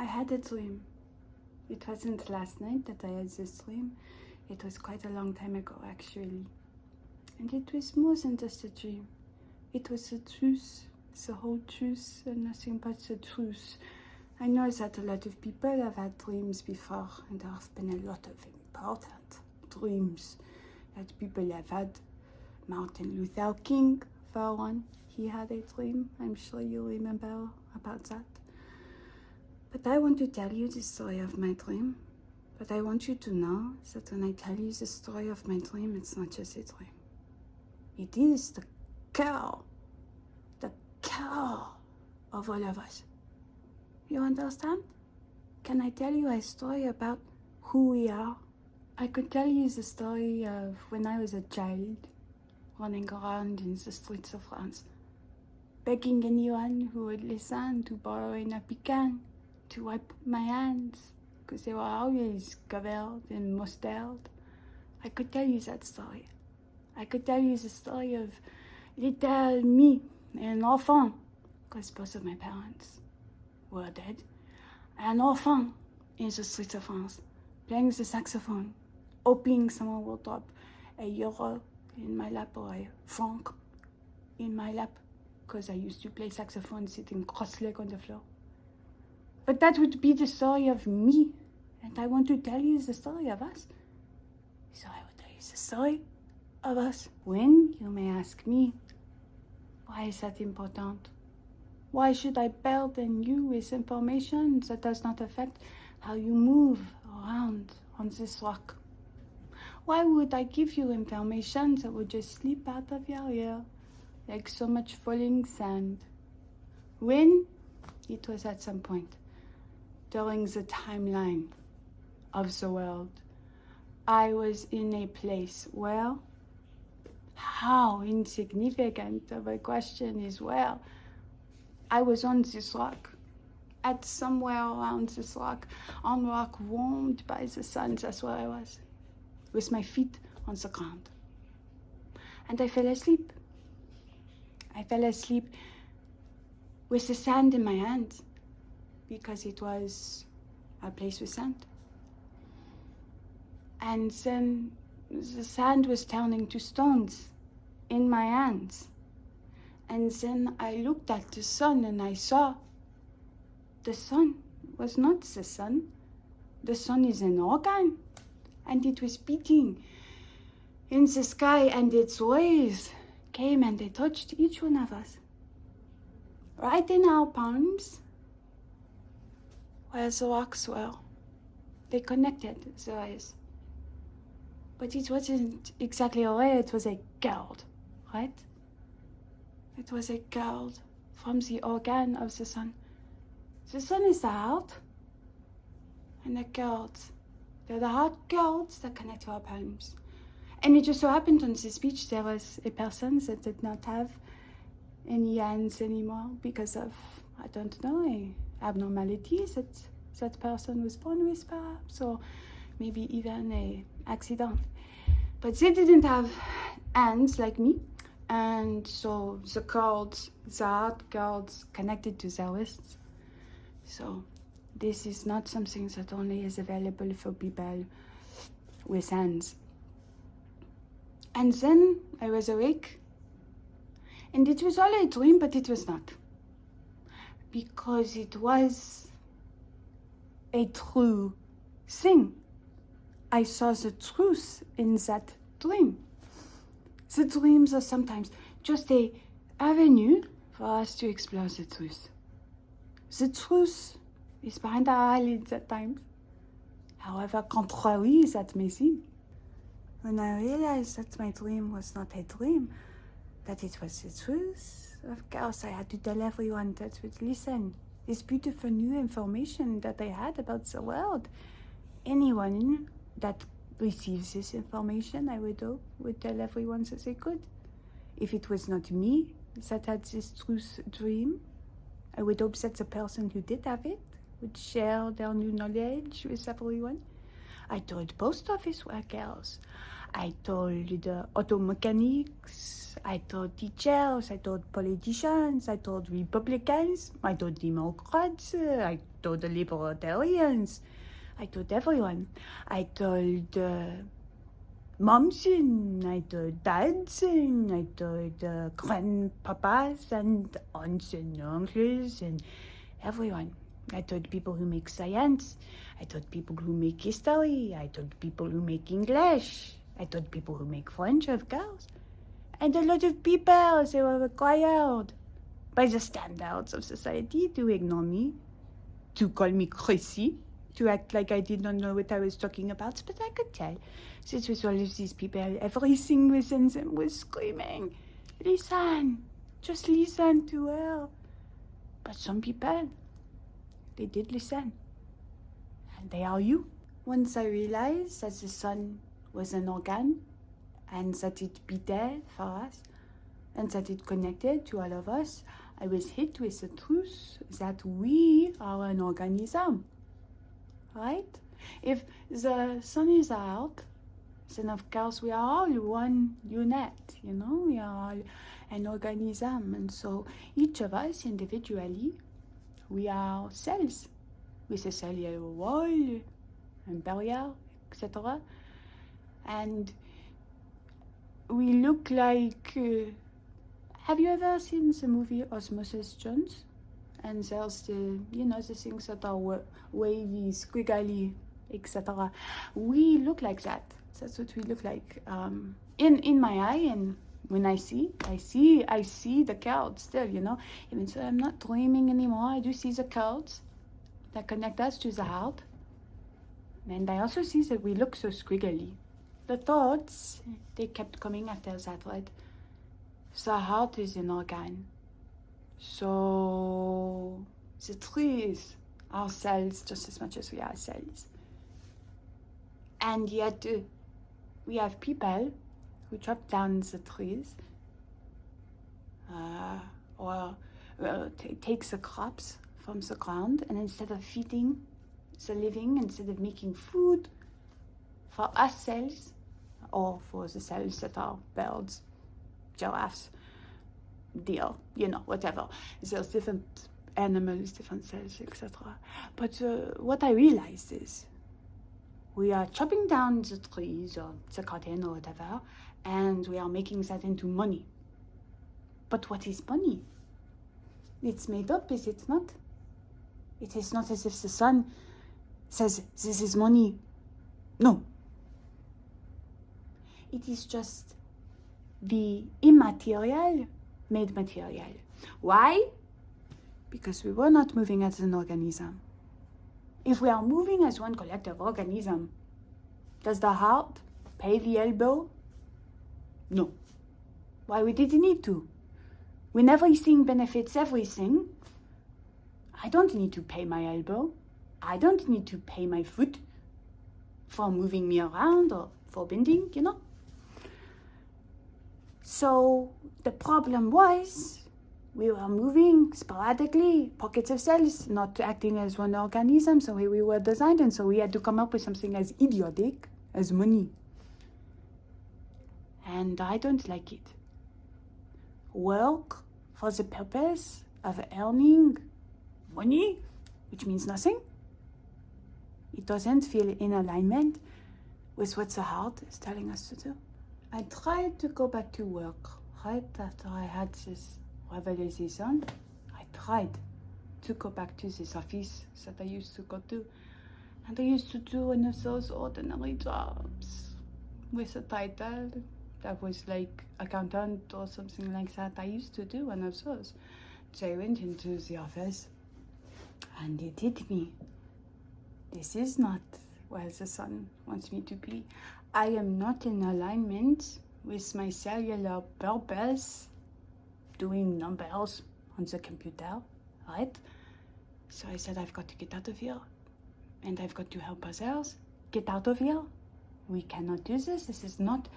had a dream. It wasn't last night that I had this dream. It was quite a long time ago, actually. And it was more than just a dream. It was the truth, the whole truth, and nothing but the truth. I know that a lot of people have had dreams before, and there have been a lot of important dreams that people have had. Martin Luther King, for one, he had a dream. I'm sure you remember about that. But I want to tell you the story of my dream. But I want you to know that when I tell you the story of my dream, it's not just a dream. It is the core of all of us. You understand? Can I tell you a story about who we are? I could tell you the story of when I was a child, running around in the streets of France, begging anyone who would listen to borrow a nappy can to wipe my hands, because they were always covered in mustard. I could tell you that story. I could tell you the story of little me, an enfant, because both of my parents were dead. An enfant in the streets of France, playing the saxophone, hoping someone will drop a euro in my lap or a franc in my lap, because I used to play saxophone sitting cross-legged on the floor. But that would be the story of me, and I want to tell you the story of us. So I will tell you the story of us. When, you may ask me, why is that important? Why should I burden you with information that does not affect how you move around on this rock? Why would I give you information that would just slip out of your ear like so much falling sand? When? It was at some point during the timeline of the world. I was in a place where, how insignificant of a question is where, I was on this rock, at somewhere around this rock, on rock warmed by the sun. That's where I was, with my feet on the ground. And I fell asleep. I fell asleep with the sand in my hand, because it was a place with sand. And then the sand was turning to stones in my hands. And then I looked at the sun and I saw the sun was not the sun. The sun is an organ, and it was beating in the sky, and its waves came and they touched each one of us. Right in our palms, where the rocks were. They connected the rays. But it wasn't exactly a ray, it was a gold, right? It was a gold from the organ of the sun. The sun is the heart, and the girls, they're the heart girls that connect to our palms. And it just so happened on this beach there was a person that did not have any hands anymore because of, I don't know, a abnormality that person was born with, perhaps, or maybe even a accident. But they didn't have hands like me, and so the cords, the heart cords connected to their wrists. So this is not something that only is available for people with hands. And then I was awake, and it was all a dream, but it was not, because it was a true thing. I saw the truth in that dream. The dreams are sometimes just an avenue for us to explore the truth. The truth is behind our eyelids at times, however contrary that may seem. When I realized that my dream was not a dream, that it was the truth, of course I had to tell everyone that would listen this beautiful new information that I had about the world. Anyone that receives this information, I would hope, would tell everyone that they could. If it was not me that had this truth dream, I would hope that the person who did have it would share their new knowledge with everyone. I told post office workers. I told the auto mechanics, I told teachers, I told politicians, I told Republicans, I told Democrats, I told the Libertarians, I told everyone. I told moms, and I told dads, and I told grandpapas and aunts and uncles and everyone. I told people who make science. I told people who make history. I told people who make English. I told people who make French, of course. And a lot of people, they were required by the standards of society to ignore me, to call me crazy, to act like I did not know what I was talking about, but I could tell. Since with all of these people, everything within them was screaming, listen, just listen to her. But some people, they did listen. And they are you. Once I realized that the sun was an organ, and that it beat there for us, and that it connected to all of us, I was hit with the truth that we are an organism, right? If the sun is out, then of course we are all one unit, we are all an organism. And so each of us individually, we are cells, with a cellular wall, and barrier, etc. And we look like... have you ever seen the movie Osmosis Jones? And there's the things that are wavy, squiggly, etc. We look like that. That's what we look like. In my eye, and when I see the curls still, Even so, I'm not dreaming anymore. I do see the curls that connect us to the heart. And I also see that we look so squiggly. The thoughts, they kept coming after that, right? The heart is an organ. So the trees are cells just as much as we are cells. And yet we have people who chop down the trees or take the crops from the ground, and instead of feeding the living, instead of making food for us cells, or for the cells that are birds, giraffes, deer, whatever. There's different animals, different cells, etc. But what I realized is we are chopping down the trees or the cotton or whatever, and we are making that into money. But what is money? It's made up, is it not? It is not as if the sun says, this is money. No. It is just the immaterial made material. Why? Because we were not moving as an organism. If we are moving as one collective organism, does the heart pay the elbow? No. Why? We didn't need to. When everything benefits everything, I don't need to pay my elbow. I don't need to pay my foot for moving me around or for bending, So the problem was we were moving sporadically, pockets of cells, not acting as one organism, so we were designed, and so we had to come up with something as idiotic as money. And I don't like it. Work for the purpose of earning money, which means nothing. It doesn't feel in alignment with what the heart is telling us to do. I tried to go back to work right after I had this revelation. I tried to go back to this office that I used to go to. And I used to do one of those ordinary jobs with a title that was like accountant or something like that. I used to do one of those. So I went into the office and it hit me. This is not where the sun wants me to be. I am not in alignment with my cellular purpose, doing numbers on the computer, right? So I said, I've got to get out of here. And I've got to help others get out of here. We cannot do this. This is not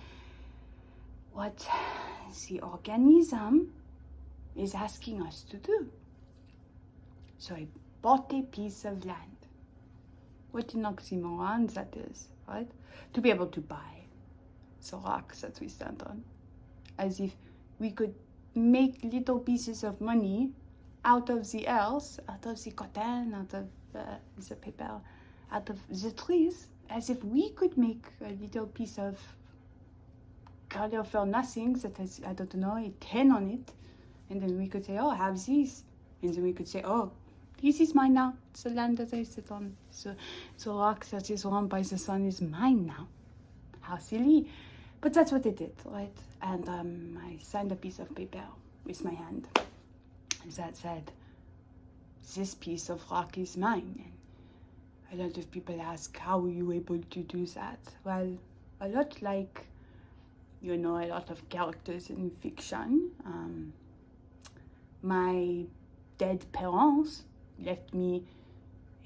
what the organism is asking us to do. So I bought a piece of land. What an oxymoron that is, right? To be able to buy the rocks that we stand on. As if we could make little pieces of money out of the earth, out of the cotton, out of the paper, out of the trees, as if we could make a little piece of color for nothing that has, I don't know, a 10 on it. And then we could say, oh, have this. And then we could say, oh, this is mine now. It's the land that I sit on. So the rock that is warmed by the sun is mine now. How silly. But that's what they did, right? And I signed a piece of paper with my hand that said, this piece of rock is mine. And a lot of people ask, how were you able to do that? Well, a lot like, a lot of characters in fiction. My dead parents left me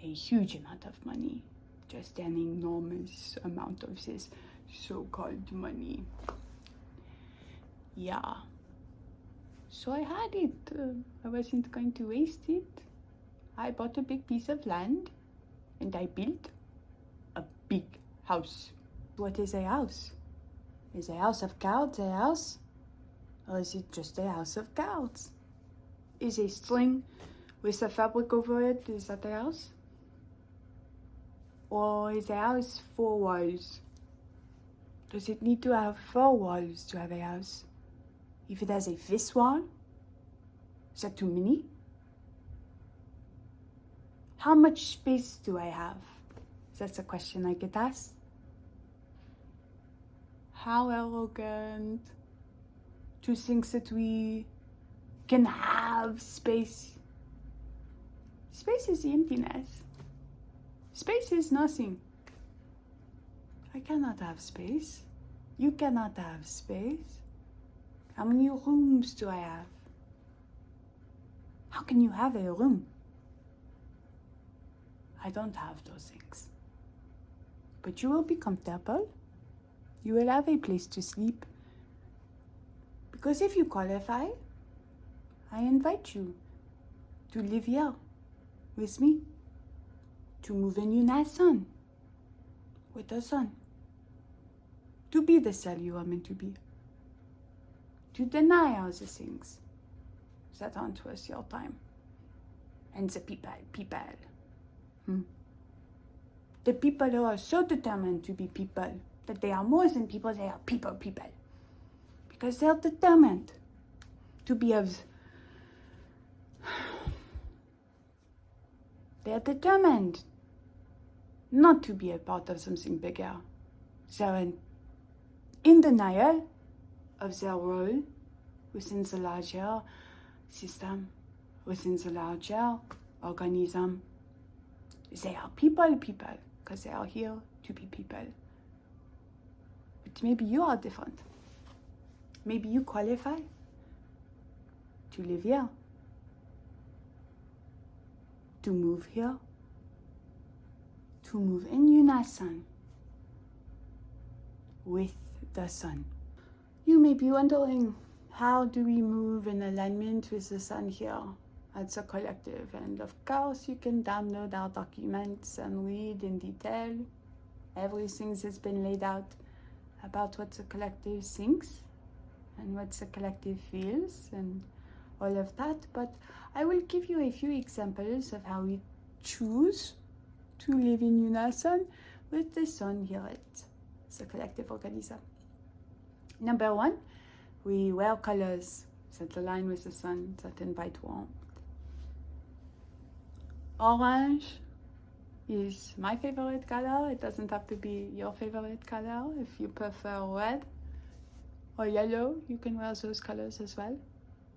a huge amount of money, just an enormous amount of this so-called money. Yeah. So I had it. I wasn't going to waste it. I bought a big piece of land and I built a big house. What is a house? Is a house of cards a house? Or is it just a house of cards? Is a string with a fabric over it, is that a house? Or is a house 4 walls? Does it need to have 4 walls to have a house? If it has a 5th wall, is that too many? How much space do I have? That's a question I get asked. How arrogant to think that we can have space. Space is emptiness. Space is nothing. I cannot have space. You cannot have space. How many rooms do I have? How can you have a room? I don't have those things. But you will be comfortable. You will have a place to sleep. Because if you qualify, I invite you to live here with me, to move in unison with the sun, to be the cell you are meant to be, to deny all the things that aren't worth your time, and the people. The people who are so determined to be people that they are more than people, they are people. Because they're determined to be of... They're determined not to be a part of something bigger. They're in denial of their role within the larger system, within the larger organism. They are people, because they are here to be people. But maybe you are different. Maybe you qualify to live here, to move here, to move in unison with the sun. You may be wondering, how do we move in alignment with the sun here at the collective? And of course, you can download our documents and read in detail everything that's been laid out about what the collective thinks and what the collective feels and all of that. But I will give you a few examples of how we choose to live in unison with the sun here at the collective organism. Number 1, we wear colors that align with the sun, that invite warmth. Orange is my favorite color. It doesn't have to be your favorite color. If you prefer red or yellow, you can wear those colors as well.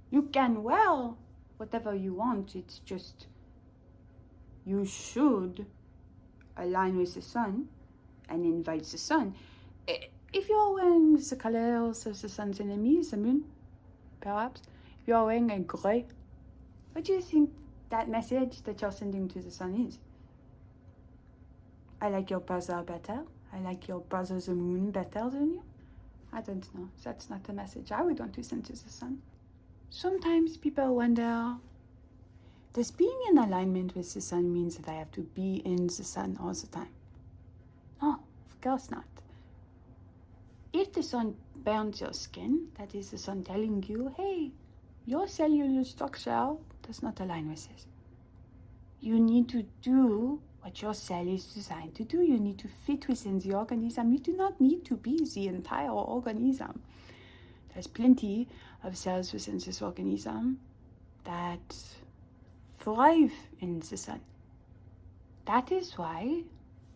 You can wear whatever you want. It's just you should align with the sun and invite the sun. If you're wearing the colors of the sun's enemy, the moon, perhaps, if you're wearing a gray, what do you think that message that you're sending to the sun is? I like your brother better. I like your brother the moon better than you. I don't know. That's not a message I would want to send to the sun. Sometimes people wonder, does being in alignment with the sun means that I have to be in the sun all the time? No, of course not. If the sun burns your skin, that is the sun telling you, hey, your cellular structure does not align with this. You need to do what your cell is designed to do. You need to fit within the organism. You do not need to be the entire organism. There's plenty of cells within this organism that thrive in the sun. That is why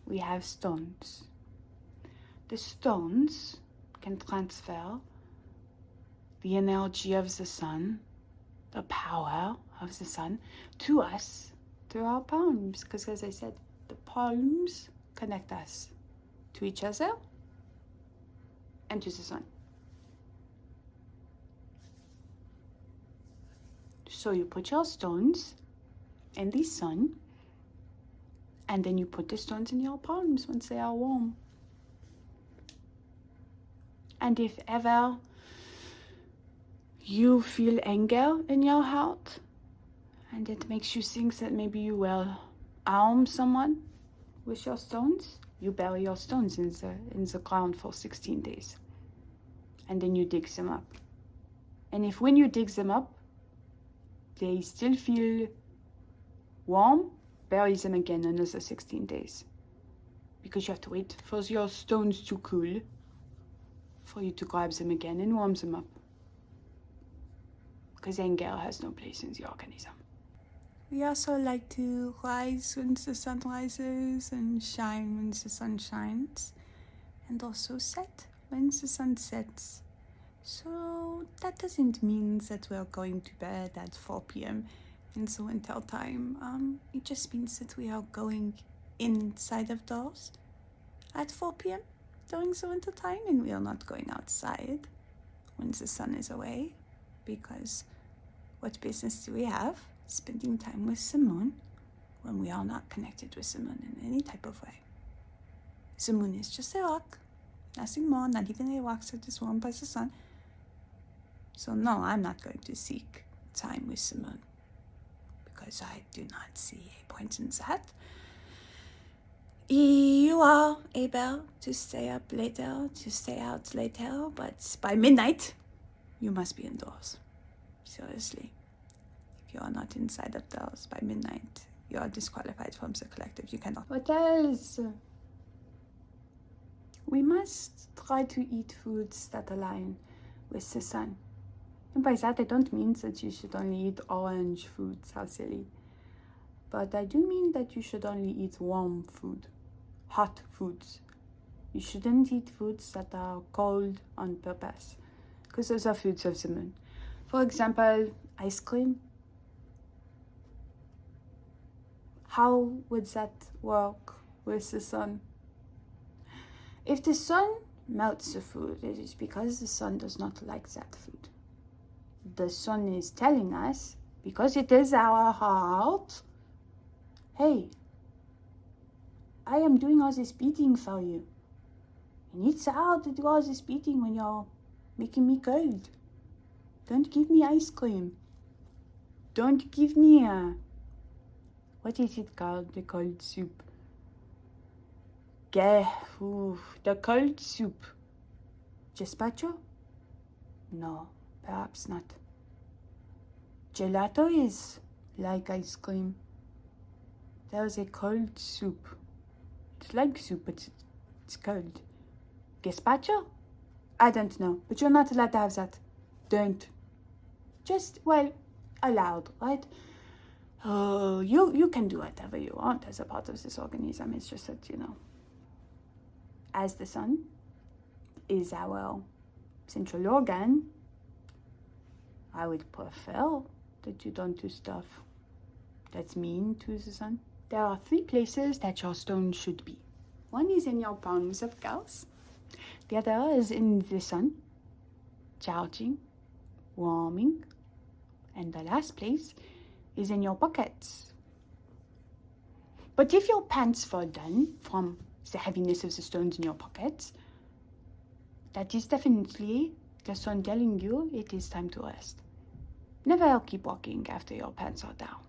we have stones. The stones can transfer the energy of the sun, the power of the sun, to us through our palms. Because as I said, the palms connect us to each other and to the sun. So you put your stones in the sun, and then you put the stones in your palms once they are warm. And if ever you feel anger in your heart, and it makes you think that maybe you will harm someone with your stones, you bury your stones in the ground for 16 days. And then you dig them up. And if when you dig them up, they still feel warm, bury them again another 16 days. Because you have to wait for your stones to cool for you to grab them again and warm them up. Because anger has no place in the organism. We also like to rise when the sun rises and shine when the sun shines, and also set when the sun sets. So that doesn't mean that we're going to bed at 4 p.m. in the winter time. It just means that we are going inside of doors at 4 p.m. during the winter time, and we are not going outside when the sun is away, because what business do we have spending time with the moon when we are not connected with the moon in any type of way? The moon is just a rock, nothing more, not even a rock that is warmed by the sun. So no, I'm not going to seek time with the moon, because I do not see a point in that. You are able to stay up later, to stay out later, but by midnight, you must be indoors. Seriously. If you are not inside of doors by midnight, you are disqualified from the collective. You cannot. What else? We must try to eat foods that align with the sun. And by that, I don't mean that you should only eat orange foods, how silly. But I do mean that you should only eat warm food, hot foods. You shouldn't eat foods that are cold on purpose, because those are foods of the moon. For example, ice cream. How would that work with the sun? If the sun melts the food, it is because the sun does not like that food. The sun is telling us, because it is our heart, hey, I am doing all this beating for you. And it's hard to do all this beating when you're making me cold. Don't give me ice cream. Don't give me what is it called? The cold soup. The cold soup. Gazpacho? No, perhaps not. Gelato is like ice cream. There is a cold soup. It's like soup, but it's cold. Gazpacho? I don't know, but you're not allowed to have that. Don't. Just, well, allowed, right? You can do whatever you want as a part of this organism. It's just that, as the sun is our central organ, I would prefer that you don't do stuff that's mean to the sun. There are 3 places that your stone should be. One is in your palms, of course. The other is in the sun, charging, warming. And the last place is in your pockets. But if your pants fall down from the heaviness of the stones in your pockets, that is definitely the sun telling you it is time to rest. Never keep walking after your pants are down.